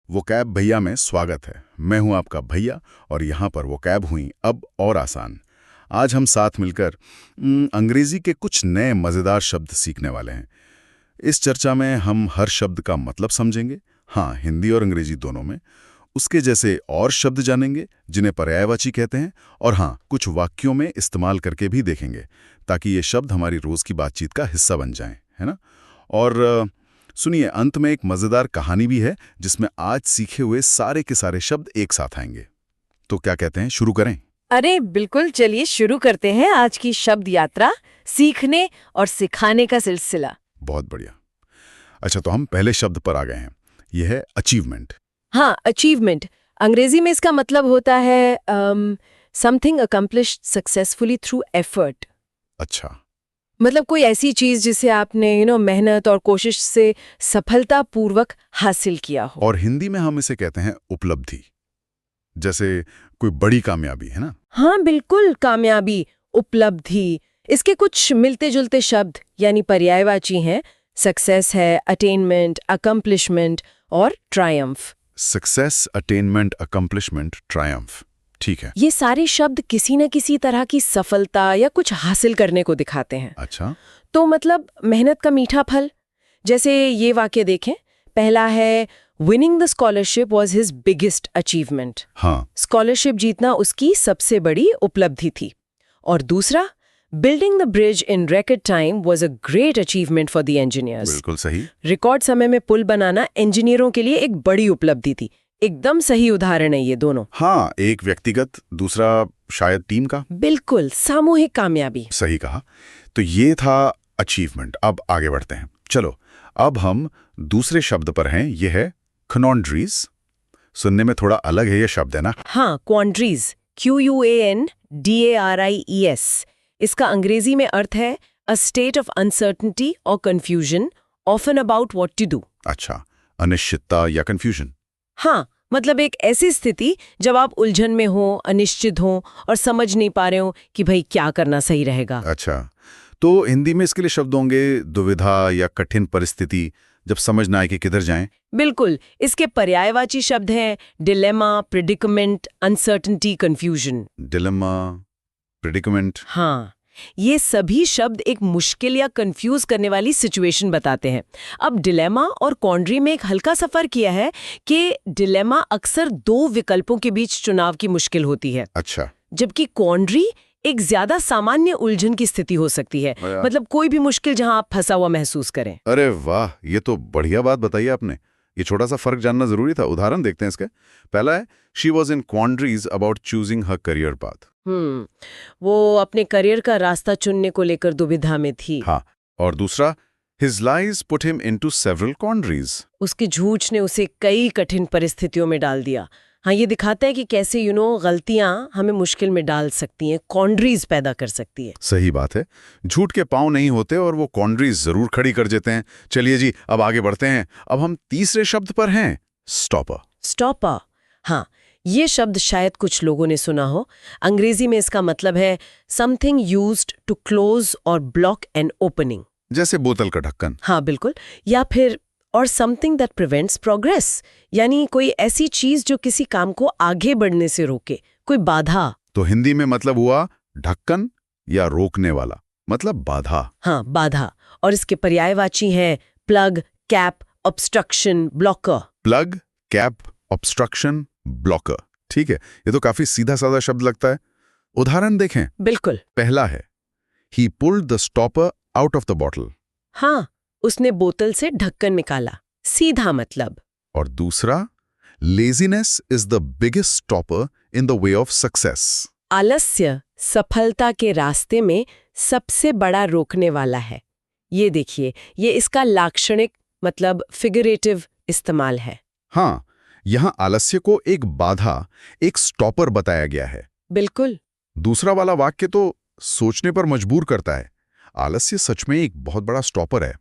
Vocab भैया में स्वागत है। मैं हूं आपका भैया और यहाँ पर वोकैब हुई अब और आसान। आज हम साथ मिलकर अंग्रेजी के कुछ नए मज़ेदार शब्द सीखने वाले हैं। इस चर्चा में हम हर शब्द का मतलब समझेंगे, हाँ, हिंदी और अंग्रेजी दोनों में। उसके जैसे और शब्द जानेंगे जिन्हें पर्यायवाची कहते हैं, और हाँ, कुछ वाक्यों में इस्तेमाल करके भी देखेंगे ताकि ये शब्द हमारी रोज़ की बातचीत का हिस्सा बन जाएं, है ना। और सुनिए, अंत में एक मज़ेदार कहानी भी है जिसमें आज सीखे हुए सारे के सारे शब्द एक साथ आएंगे। तो क्या कहते हैं, शुरू करें? अरे बिल्कुल, चलिए शुरू करते हैं आज की शब्द यात्रा, सीखने और सिखाने का सिलसिला। बहुत बढ़िया। अच्छा, तो हम पहले शब्द पर आ गए हैं। यह है अचीवमेंट। हाँ, अचीवमेंट। अंग्रेजी में इसका मतलब होता है something accomplished successfully through effort. अच्छा। मतलब कोई ऐसी चीज जिसे आपने मेहनत और कोशिश से सफलतापूर्वक हासिल किया हो। और हिंदी में हम इसे कहते हैं उपलब्धि, जैसे कोई बड़ी कामयाबी, है ना। हाँ बिल्कुल, कामयाबी, उपलब्धि। इसके कुछ मिलते जुलते शब्द यानी पर्यायवाची हैं। सक्सेस है, अटेनमेंट, अकम्प्लिशमेंट और Triumph. Success, attainment, accomplishment, Triumph. ठीक है। ये सारे शब्द किसी न किसी तरह की सफलता या कुछ हासिल करने को दिखाते हैं। अच्छा। तो मतलब मेहनत का मीठा फल। जैसे ये वाक्य देखें, पहला है winning the scholarship was his biggest achievement. हाँ। स्कॉलरशिप जीतना उसकी सबसे बड़ी उपलब्धि थी। और दूसरा, building the bridge in record time was a great achievement for the engineers. बिल्कुल सही। रिकॉर्ड समय में पुल बनाना इंजीनियरों के लिए एक बड़ी उपलब्धि थी। एकदम सही उदाहरण है ये दोनों। हाँ, एक व्यक्तिगत, दूसरा शायद टीम का। बिल्कुल, सामूहिक कामयाबी। सही कहा। तो ये था अचीवमेंट। अब आगे बढ़ते हैं। चलो, अब हम दूसरे शब्द पर हैं। ये है कनॉन्ड्रीज। सुनने में थोड़ा अलग है ये शब्द, है ना। हाँ, क्वांड्रीज, QUANDARIES। इसका अंग्रेजी में अर्थ है अ स्टेट ऑफ अनसर्टेनिटी और confusion, often about what to do. अच्छा, अनिश्चितता या कंफ्यूजन। हाँ, मतलब एक ऐसी स्थिति जब आप उलझन में हो, अनिश्चित हो और समझ नहीं पा रहे हो कि भाई क्या करना सही रहेगा। अच्छा, तो हिंदी में इसके लिए शब्द होंगे दुविधा या कठिन परिस्थिति, जब समझ ना आए कि किधर जाएं। बिल्कुल, इसके पर्यायवाची शब्द हैं dilemma, predicament, uncertainty, confusion. Dilemma, predicament. हाँ, ये सभी शब्द एक मुश्किल या कंफ्यूज करने वाली सिचुएशन बताते हैं। अब डिलेमा और कॉन्ड्री में एक हल्का सा फर्क किया है कि डिलेमा अक्सर दो विकल्पों के बीच चुनाव की मुश्किल होती है। अच्छा। जबकि कॉन्ड्री एक ज्यादा सामान्य उलझन की स्थिति हो सकती है। मतलब कोई भी मुश्किल जहां आप फंसा हुआ महसूस करें। अरे वाह, ये तो बढ़िया बात बताइए आपने। ये छोटा सा फर्क जानना जरूरी था। उदाहरण देखते हैं इसके। पहला है, she was in quandaries about choosing her career path. वो अपने करियर का रास्ता चुनने को लेकर दुविधा में थी। हाँ। और दूसरा, his lies put him into several quandaries. उसकी झूठ ने उसे कई कठिन परिस्थितियों में डाल दिया। हाँ, ये दिखाता है कि कैसे गलतियां हमें मुश्किल में डाल सकती हैं, कॉन्ड्रीज पैदा कर सकती है। सही बात है। झूठ के पांव नहीं होते और वो कॉन्ड्रीज जरूर खड़ी कर देते हैं। चलिए जी, अब आगे बढ़ते हैं। अब हम तीसरे शब्द पर हैं, स्टॉपर। स्टॉपर। हाँ, ये शब्द शायद कुछ लोगों ने सुना हो। अंग्रेजी में इसका मतलब है समथिंग यूज्ड टू क्लोज और ब्लॉक एन ओपनिंग। जैसे बोतल का ढक्कन। हाँ बिल्कुल। या फिर और समथिंग दैट प्रिवेंट्स प्रोग्रेस, यानी कोई ऐसी चीज जो किसी काम को आगे बढ़ने से रोके, कोई बाधा। तो हिंदी में मतलब हुआ ढक्कन या रोकने वाला, मतलब बाधा। हाँ, बाधा। और इसके पर्यायवाची हैं plug, cap, obstruction, blocker. Plug, cap, obstruction, blocker. ठीक है, ये तो काफी सीधा साधा शब्द लगता है। उदाहरण देखें। बिल्कुल। पहला है, ही pulled the stopper out of the bottle. हाँ, उसने बोतल से ढक्कन निकाला, सीधा मतलब। और दूसरा, laziness is the biggest stopper in the way of success. आलस्य सफलता के रास्ते में सबसे बड़ा रोकने वाला है। ये देखिए, ये इसका लाक्षणिक मतलब फिगरेटिव इस्तेमाल है। हाँ, यहां आलस्य को एक बाधा, एक स्टॉपर बताया गया है। बिल्कुल। दूसरा वाला वाक्य तो सोचने पर मजबूर करता है। आलस्य सच में एक बहुत बड़ा स्टॉपर है।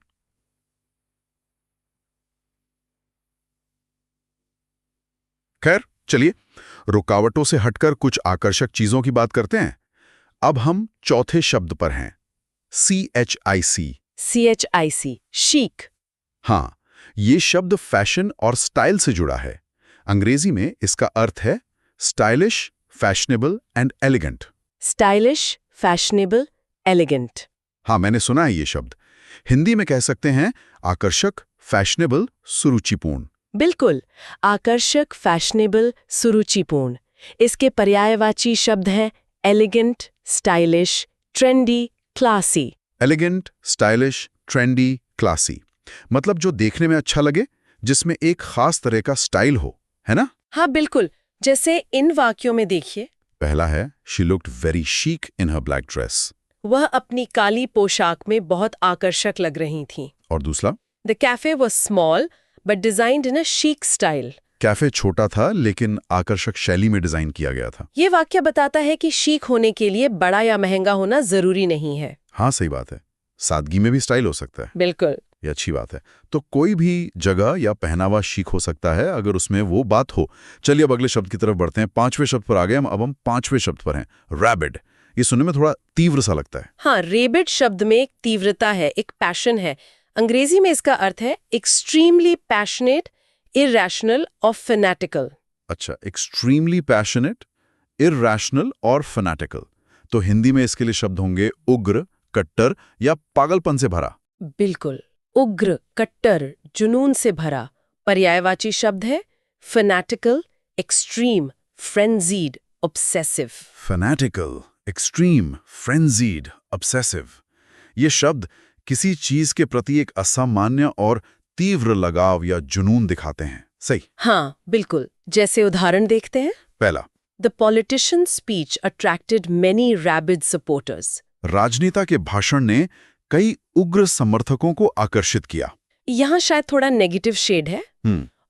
खैर, चलिए रुकावटों से हटकर कुछ आकर्षक चीजों की बात करते हैं। अब हम चौथे शब्द पर हैं, CHIC। CHIC, chic. हाँ, ये शब्द फैशन और स्टाइल से जुड़ा है। अंग्रेजी में इसका अर्थ है stylish, fashionable and elegant. Stylish, fashionable, elegant. हाँ, मैंने सुना है ये शब्द। हिंदी में कह सकते हैं आकर्षक, फैशनेबल, सुरुचिपूर्ण। बिल्कुल, आकर्षक, फैशनेबल, सुरुचिपूर्ण। इसके पर्यायवाची शब्द हैं elegant, stylish, trendy, classy. Elegant, stylish, trendy, classy, मतलब जो देखने में अच्छा लगे, जिसमें एक खास तरह का स्टाइल हो, है ना? हाँ बिल्कुल, जैसे इन वाक्यों में देखिए। पहला है, she looked very chic in her black dress. वह अपनी काली पोशाक में बहुत आकर्षक लग रही थीं। और दूसरा, the cafe was small but designed in a chic style. Cafe छोटा था लेकिन आकर्षक शैली में डिजाइन किया गया था। ये वाक्य बताता है कि शीक होने के लिए बड़ा या महंगा होना जरूरी नहीं है। हाँ, सही बात है। सादगी में भी स्टाइल हो सकता है। बिल्कुल। ये अच्छी बात है। तो कोई भी जगह या पहनावा शीक हो सकता है अगर उसमें वो बात हो। चलिए अब अगले शब्द की तरफ बढ़ते हैं। 5वें शब्द पर आ गए हम। अब हम 5वें शब्द पर हैं, रैबिड। ये सुनने में थोड़ा तीव्र सा लगता है। हाँ, रेबिड शब्द में एक तीव्रता है, एक पैशन है। अंग्रेजी में इसका अर्थ है एक्सट्रीमली पैशनेट, इरैशनल और फैनेटिकल। अच्छा, एक्सट्रीमली पैशनेट, इरैशनल और फैनेटिकल। तो हिंदी में इसके लिए शब्द होंगे उग्र, कट्टर या पागलपन से भरा। बिल्कुल, उग्र, कट्टर, जुनून से भरा। पर्यायवाची शब्द है fanatical, extreme, frenzied, obsessive. Fanatical, extreme, frenzied, obsessive. ये शब्द किसी चीज के प्रति एक असामान्य और तीव्र लगाव या जुनून दिखाते हैं। सही। हाँ बिल्कुल, जैसे उदाहरण देखते हैं। पहला, the politician speech attracted many rabid supporters. राजनेता के भाषण ने कई उग्र समर्थकों को आकर्षित किया। यहाँ शायद थोड़ा नेगेटिव शेड है।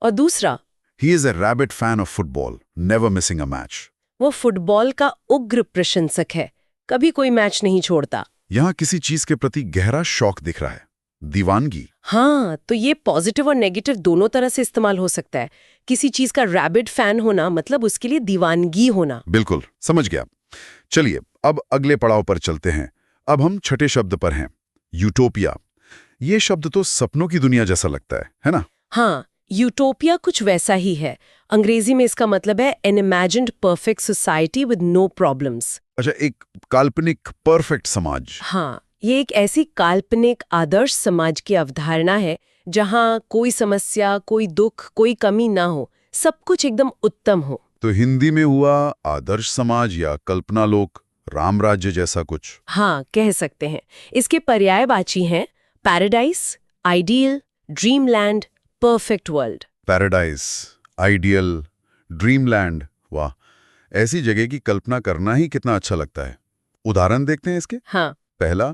और दूसरा, he is a rabid fan of football, never missing a match. वो फुटबॉल का उग्र प्रशंसक है, कभी कोई मैच नहीं छोड़ता। यहाँ किसी चीज के प्रति गहरा शौक दिख रहा है, दीवानगी। हाँ, तो ये पॉजिटिव और नेगेटिव दोनों तरह से इस्तेमाल हो सकता है। किसी चीज का रैबिड फैन होना मतलब उसके लिए दीवानगी होना। बिल्कुल, समझ गया। चलिए अब अगले पड़ाव पर चलते हैं। अब हम छठे शब्द पर हैं, यूटोपिया। ये शब्द तो सपनों की दुनिया जैसा लगता है ना? हाँ, यूटोपिया कुछ वैसा ही है। अंग्रेजी में इसका मतलब है an imagined perfect society with no problems. अच्छा, एक काल्पनिक परफेक्ट समाज। हाँ, ये एक ऐसी काल्पनिक आदर्श समाज की अवधारणा है जहाँ कोई समस्या, कोई दुख, कोई कमी ना हो, सब कुछ एकदम उत्तम हो। तो हिंदी में हुआ आदर्श समाज या कल्पना लोक, राम राज्य जैसा कुछ। हाँ, कह सकते हैं। इसके पर्यायवाची हैं paradise, ideal, dreamland, perfect world. Paradise, ideal, dreamland, वाह, ऐसी जगह की कल्पना करना ही कितना अच्छा लगता है। उदाहरण देखते हैं इसके। हाँ, पहला,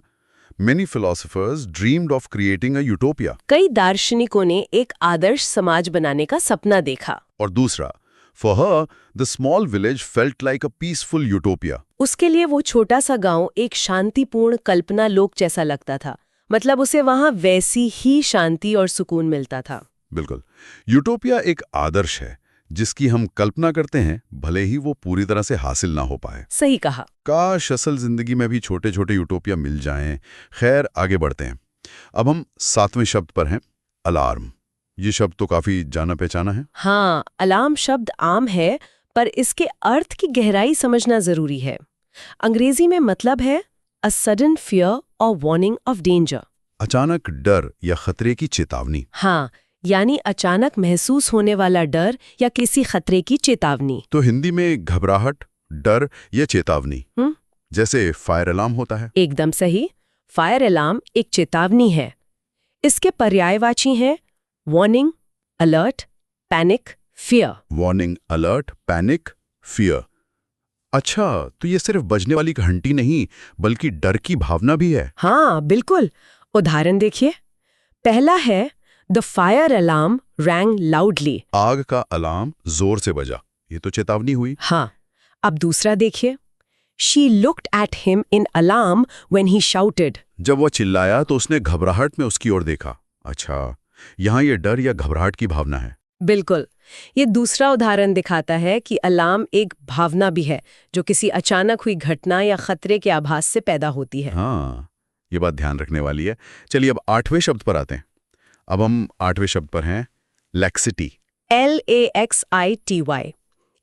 many philosophers dreamed of creating a utopia. कई दार्शनिकों ने एक आदर्श समाज बनाने का सपना देखा। और दूसरा, for her the small village felt like a peaceful utopia. उसके लिए वो छोटा सा गांव एक शांतिपूर्ण कल्पना लोक जैसा लगता था, मतलब उसे वहां वैसी ही शांति और सुकून मिलता था। बिल्कुल, यूटोपिया एक आदर्श है जिसकी हम कल्पना करते हैं, भले ही वो पूरी तरह से हासिल ना हो पाए। सही कहा। काश असल जिंदगी में भी छोटे छोटे यूटोपिया मिल जाएं। खैर, आगे बढ़ते हैं। अब हम 7वें शब्द पर हैं, अलार्म। ये शब्द तो काफी जाना पहचाना है। हाँ, अलार्म शब्द आम है, पर इसके अर्थ की गहराई समझना जरूरी है। अंग्रेजी में मतलब है अ सडन फियर और वार्निंग ऑफ डेंजर। अचानक डर या खतरे की चेतावनी। हाँ, यानी अचानक महसूस होने वाला डर या किसी खतरे की चेतावनी। तो हिंदी में घबराहट, डर या चेतावनी, जैसे फायर अलार्म होता है। एकदम सही, फायर अलार्म एक चेतावनी है। इसके पर्यायवाची हैं warning, alert, panic, fear. Warning, alert, panic, fear. अच्छा, तो ये सिर्फ बजने वाली घंटी नहीं बल्कि डर की भावना भी है। हाँ बिल्कुल, उदाहरण देखिए। पहला है the fire alarm wrong loudly. आग का अलार्म जोर से बजा, ये तो चेतावनी हुई। हाँ, अब दूसरा देखिए। She looked at him in alarm when he shouted. जब वो चिल्लाया तो उसने घबराहट में उसकी ओर देखा। अच्छा, यहाँ ये डर या घबराहट की भावना है। बिल्कुल, ये दूसरा उदाहरण दिखाता है कि अलार्म एक भावना भी है जो किसी अचानक हुई घटना या खतरे के आभास से पैदा होती है। हाँ, ये बात ध्यान रखने वाली है। चलिए अब 8वें शब्द पर आते हैं। अब हम 8वें शब्द पर हैं, लैक्सिटी। LAXITY।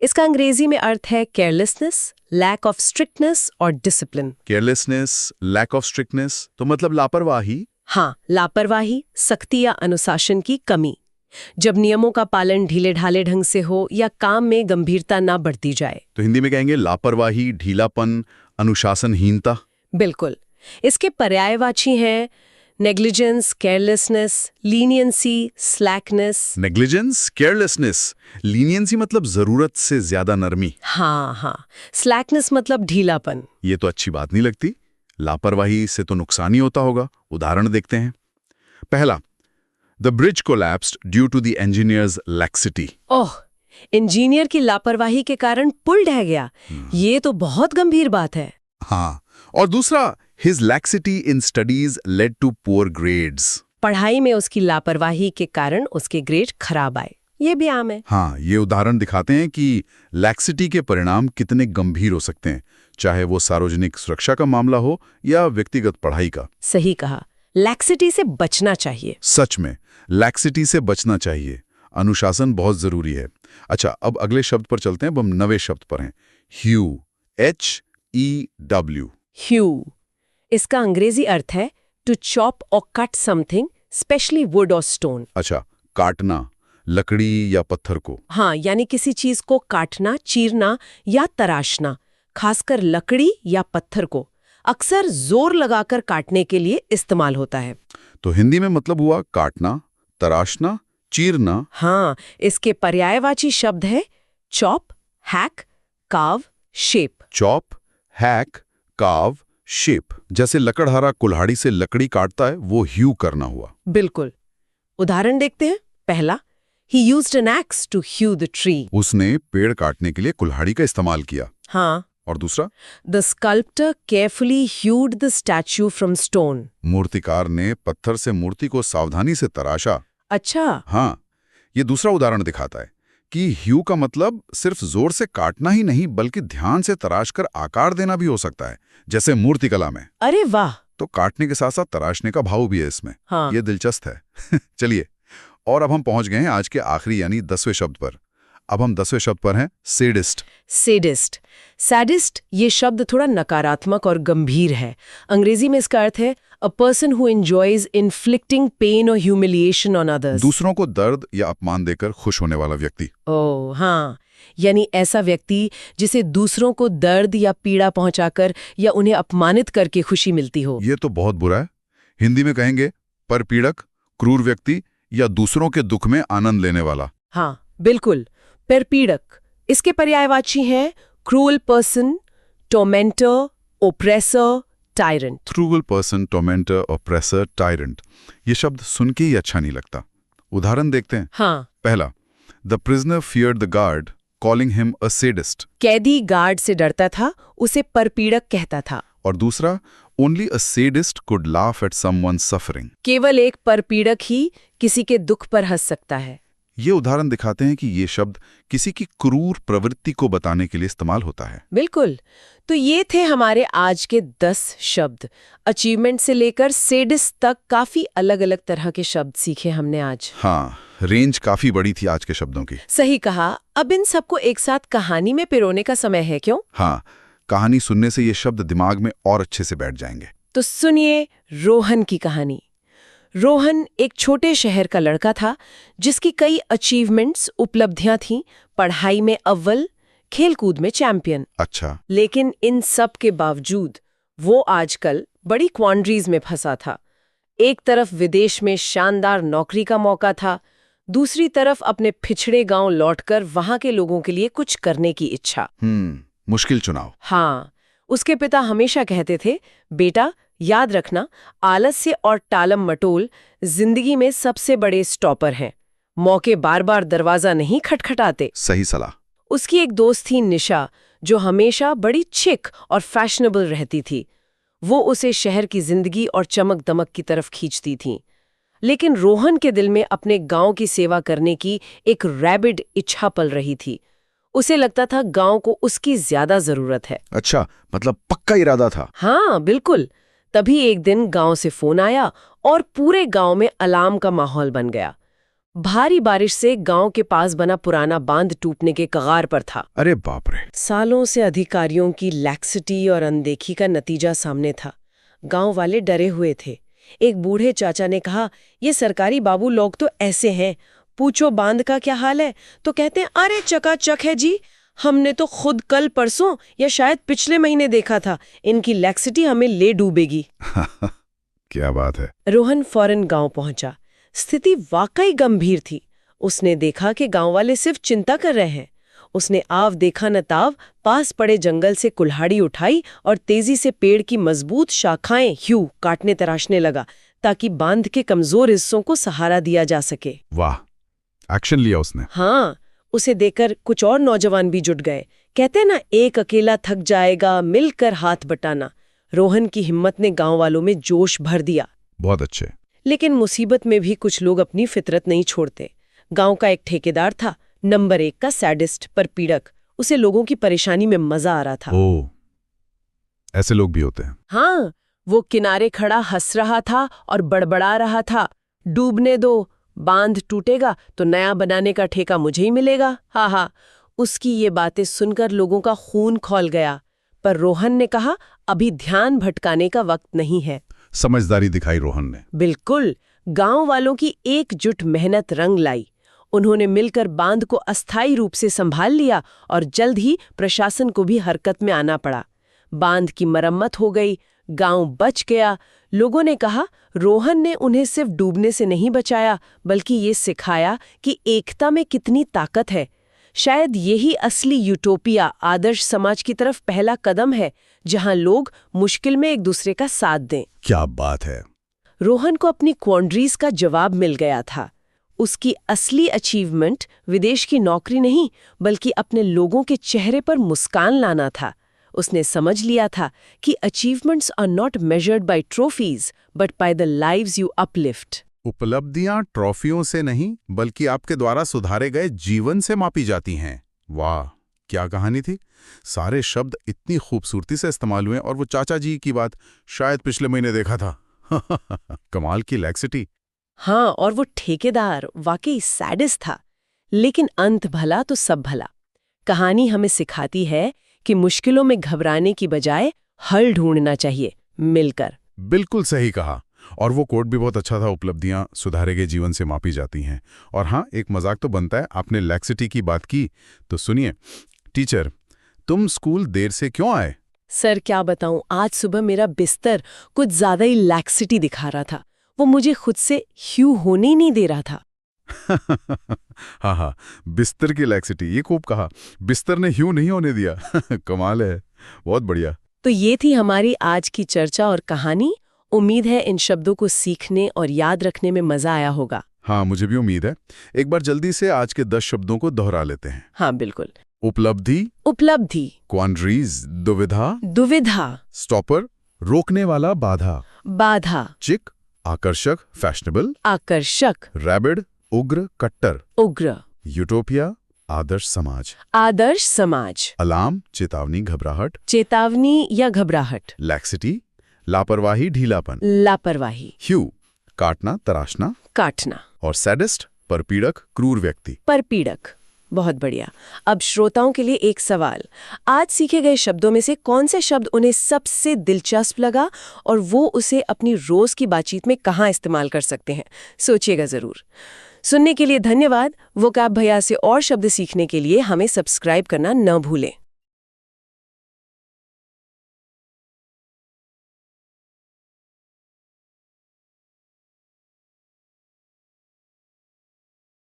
इसका अंग्रेजी में अर्थ है केयरलेसनेस, लैक ऑफ स्ट्रिक्टनेस और discipline. Carelessness, lack of strictness, तो मतलब लापरवाही। हाँ, लापरवाही, सख्ती या अनुशासन की कमी। जब नियमों का पालन ढीले ढाले ढंग से हो या काम में गंभीरता ना बढ़ती जाए। तो हिंदी में कहेंगे लापरवाही, ढीलापन, अनुशासनहीनता। बिल्कुल। इसके पर्यायवाची हैं negligence, carelessness, leniency, slackness. Negligence, carelessness, leniency मतलब जरूरत से ज्यादा नरमी। हाँ, स्लैकनेस मतलब ढीलापन। ये तो अच्छी बात नहीं लगती। लापरवाही से तो नुकसान ही होता होगा। उदाहरण देखते हैं। पहला, the bridge collapsed due to the engineer's laxity. ओह, इंजीनियर की लापरवाही के कारण पुल ढह गया। ये तो बहुत गंभीर बात है। हाँ, और दूसरा, his laxity in studies led to poor grades. पढ़ाई में उसकी लापरवाही के कारण उसके ग्रेड खराब आए। ये भी आम है। हाँ, ये उदाहरण दिखाते हैं कि लैक्सिटी के परिणाम कितने गंभीर हो सकते हैं, चाहे वो सार्वजनिक सुरक्षा का मामला हो या व्यक्तिगत पढ़ाई का। सही कहा, लैक्सिटी से बचना चाहिए। सच में, लैक्सिटी से बचना चाहिए। अनुशासन बहुत जरूरी है। अच्छा, अब अगले शब्द पर चलते हैं। अब हम नवे शब्द पर हैं। ह्यू, HEW। ह्यू, इसका अंग्रेजी अर्थ है टू चॉप और कट समथिंग, स्पेशली वुड और स्टोन। अच्छा, काटना, लकड़ी या पत्थर को। हाँ, यानी किसी चीज को काटना, चीरना या तराशना, खासकर लकड़ी या पत्थर को अक्सर जोर लगाकर काटने के लिए इस्तेमाल होता है। तो हिंदी में मतलब हुआ काटना, तराशना, चीरना। हाँ, इसके पर्यायवाची शब्द है chop, hack, curve, shape. Chop, hack, curve, shape. जैसे लकड़हारा कुल्हाड़ी से लकड़ी काटता है, वो ह्यू करना हुआ। बिल्कुल। उदाहरण देखते हैं। पहला, he used an axe to hew the tree। उसने पेड़ काटने के लिए कुल्हाड़ी का इस्तेमाल किया। हाँ। और दूसरा, The sculptor carefully hewed the statue from stone। मूर्तिकार ने पत्थर से मूर्ति को सावधानी से तराशा। अच्छा। हाँ, ये दूसरा उदाहरण दिखाता है कि ह्यू का मतलब सिर्फ जोर से काटना ही नहीं, बल्कि ध्यान से तराश कर आकार देना भी हो सकता है, जैसे मूर्तिकला में। अरे वाह। तो काटने के साथ साथ तराशने का भाव भी है इसमें। हाँ। ये दिलचस्प है। चलिए, और अब हम पहुंच गए हैं आज के आखिरी यानी 10वें शब्द पर। अब हम 10वें शब्द पर हैं, सेडिस्ट। सेडिस्ट, सैडिस्ट, ये शब्द थोड़ा नकारात्मक और गंभीर है। अंग्रेजी में इसका अर्थ है a person who enjoys inflicting pain और ह्यूमिलिएशन ऑन अदर्स। दूसरों को दर्द या अपमान देकर खुश होने वाला व्यक्ति। ओह हाँ, यानी ऐसा व्यक्ति जिसे दूसरों को दर्द या पीड़ा पहुंचाकर या उन्हें अपमानित करके खुशी मिलती हो। ये तो बहुत बुरा है। हिंदी में कहेंगे परपीड़क, क्रूर व्यक्ति या दूसरों के दुख में आनंद लेने वाला। हाँ, बिल्कुल। परपीड़क, इसके पर्यायवाची हैं cruel person, tormentor, oppressor, tyrant. Cruel person, tormentor, oppressor, tyrant. ये शब्द सुन के ही अच्छा नहीं लगता। उदाहरण देखते हैं। हाँ। पहला, the prisoner feared the guard calling him a sadist. कैदी गार्ड से डरता था, उसे परपीड़क कहता था। और दूसरा, only a sadist could laugh at someone suffering. केवल एक परपीड़क ही किसी के दुख पर हंस सकता है। ये उदाहरण दिखाते हैं कि ये शब्द किसी की क्रूर प्रवृत्ति को बताने के लिए इस्तेमाल होता है। बिल्कुल। तो ये थे हमारे आज के 10 शब्द। अचीवमेंट से लेकर सेडिस्ट तक काफी अलग अलग तरह के शब्द सीखे हमने आज। हाँ, रेंज काफी बड़ी थी आज के शब्दों की। सही कहा। अब इन सबको एक साथ कहानी में पिरोने का समय है, क्यों? हाँ, कहानी सुनने से ये शब्द दिमाग में और अच्छे से बैठ जाएंगे। तो सुनिए रोहन की कहानी। रोहन एक छोटे शहर का लड़का था जिसकी कई अचीवमेंट्स, उपलब्धियां थीं। पढ़ाई में अव्वल, खेलकूद में चैंपियन। अच्छा। लेकिन इन सब के बावजूद वो आजकल बड़ी क्वांड्रीज में फंसा था। एक तरफ विदेश में शानदार नौकरी का मौका था, दूसरी तरफ अपने पिछड़े गांव लौटकर वहां के लोगों के लिए कुछ करने की इच्छा। मुश्किल चुनाव। हाँ, उसके पिता हमेशा कहते थे, बेटा याद रखना, आलस्य और टालम मटोल जिंदगी में सबसे बड़े स्टॉपर हैं। मौके बार बार दरवाजा नहीं खटखटाते। सही सलाह। उसकी एक दोस्त थी निशा, जो हमेशा बड़ी चिक और फैशनेबल रहती थी। वो उसे शहर की जिंदगी और चमक दमक की तरफ खींचती थी। लेकिन रोहन के दिल में अपने गांव की सेवा करने की एक रैबिड इच्छा पल रही थी। उसे लगता था गांव को उसकी ज्यादा जरूरत है। अच्छा, मतलब पक्का इरादा था। हाँ, बिल्कुल। तभी एक दिन गांव से फोन आया और पूरे गांव में अलार्म का माहौल बन गया। भारी बारिश से गांव के पास बना पुराना बांध टूटने के कगार पर था। अरे बाप रे। सालों से अधिकारियों की लैक्सिटी और अनदेखी का नतीजा सामने था। गांव वाले डरे हुए थे। एक बूढ़े चाचा ने कहा, ये सरकारी बाबू लोग तो ऐसे हैं, पूछो बांध का क्या हाल है तो कहते हैं अरे चकाचक है जी, हमने तो खुद कल परसों या शायद पिछले महीने देखा था, इनकी लैक्सिटी हमें ले डूबेगी। क्या बात है। रोहन फौरन गांव पहुंचा। स्थिति वाकई गंभीर थी। उसने देखा कि गांव वाले सिर्फ चिंता कर रहे हैं। उसने आव देखा न ताव पास पड़े जंगल से कुल्हाड़ी उठाई और तेजी से पेड़ की मजबूत शाखाएं काटने तराशने लगा ताकि बांध के कमजोर हिस्सों को सहारा दिया जा सके। वाह, एक्शन लिया उसने। हाँ, उसे देखकर कुछ और नौजवान भी जुट गए। कहते ना, एक अकेला थक जाएगा, मिलकर हाथ बटाना। रोहन की हिम्मत ने गांव वालों में जोश भर दिया। बहुत अच्छे। लेकिन मुसीबत में भी कुछ लोग अपनी फितरत नहीं छोड़ते। गांव का एक ठेकेदार था, नंबर 1 का सैडिस्ट पर पीड़क। उसे लोगों की परेशानी में मजा आ रहा था। ओह, ऐसे लोग भी होते हैं। हाँ, वो किनारे खड़ा हंस रहा था और बड़बड़ा रहा था, डूबने दो, बांध टूटेगा तो नया बनाने का ठेका मुझे ही मिलेगा। हाँ, उसकी ये बातें सुनकर लोगों का खून खौल गया। पर रोहन ने कहा, अभी ध्यान भटकाने का वक्त नहीं है। समझदारी दिखाई रोहन ने। बिल्कुल। गांव वालों की एकजुट मेहनत रंग लाई। उन्होंने मिलकर बांध को अस्थायी रूप से संभाल लिया और जल्द ही प्रशासन को भी हरकत में आना पड़ा। बांध की मरम्मत हो गई, गांव बच गया। लोगों ने कहा, रोहन ने उन्हें सिर्फ डूबने से नहीं बचाया, बल्कि ये सिखाया कि एकता में कितनी ताकत है। शायद यही असली यूटोपिया, आदर्श समाज की तरफ पहला कदम है, जहां लोग मुश्किल में एक दूसरे का साथ दें। क्या बात है। रोहन को अपनी क्वांड्रीज का जवाब मिल गया था। उसकी असली अचीवमेंट विदेश की नौकरी नहीं, बल्कि अपने लोगों के चेहरे पर मुस्कान लाना था। उसने समझ लिया था कि achievements are not measured by trophies but by the lives you uplift. उपलब्धियां ट्रॉफियों से नहीं, बल्कि आपके द्वारा सुधारे गए जीवन से मापी जाती हैं। वाह, क्या कहानी थी। सारे शब्द इतनी खूबसूरती से इस्तेमाल हुए और वो चाचा जी की बात शायद पिछले महीने देखा था। कमाल की लैक्सिटी। हाँ, और वो ठेकेदार वाकई सैडिस्ट था। लेकिन अंत भला तो सब भला। कहानी हमें सिखाती है कि मुश्किलों में घबराने की बजाय हल ढूंढना चाहिए, मिलकर। बिल्कुल सही कहा। और वो कोट भी बहुत अच्छा था, उपलब्धियां सुधारे गए जीवन से मापी जाती हैं। और हाँ, एक मजाक तो बनता है। आपने लैक्सिटी की बात की तो सुनिए। टीचर, तुम स्कूल देर से क्यों आए? सर क्या बताऊं, आज सुबह मेरा बिस्तर कुछ ज्यादा ही लैक्सिटी दिखा रहा था। वो मुझे खुद से ह्यू होने ही नहीं दे रहा था। हाँ, बिस्तर की लैक्सिटी, ये खूब कहा। बिस्तर ने ह्यू नहीं होने दिया। कमाल है, बहुत बढ़िया। तो ये थी हमारी आज की चर्चा और कहानी। उम्मीद है इन शब्दों को सीखने और याद रखने में मजा आया होगा। हाँ, मुझे भी उम्मीद है। एक बार जल्दी से आज के 10 शब्दों को दोहरा लेते हैं। हाँ बिल्कुल। उपलब्धि, क्वांड्रीज, दुविधा, स्टॉपर, रोकने वाला, बाधा, चिक, आकर्षक, फैशनेबल, रैबिड, उग्र, यूटोपिया, आदर्श समाज, अलार्म, चेतावनी या घबराहट, लैक्सिटी, लापरवाही, ढीलापन, ह्यू, काटना, तराशना, और सैडिस्ट, परपीड़क, क्रूर व्यक्ति। बहुत बढ़िया। अब श्रोताओं के लिए एक सवाल। आज सीखे गए शब्दों में से कौन से शब्द उन्हें सबसे दिलचस्प लगा और वो उसे अपनी रोज की बातचीत में कहाँ इस्तेमाल कर सकते हैं? सोचिएगा जरूर। सुनने के लिए धन्यवाद। वोकैब भैया से और शब्द सीखने के लिए हमें सब्सक्राइब करना न भूलें।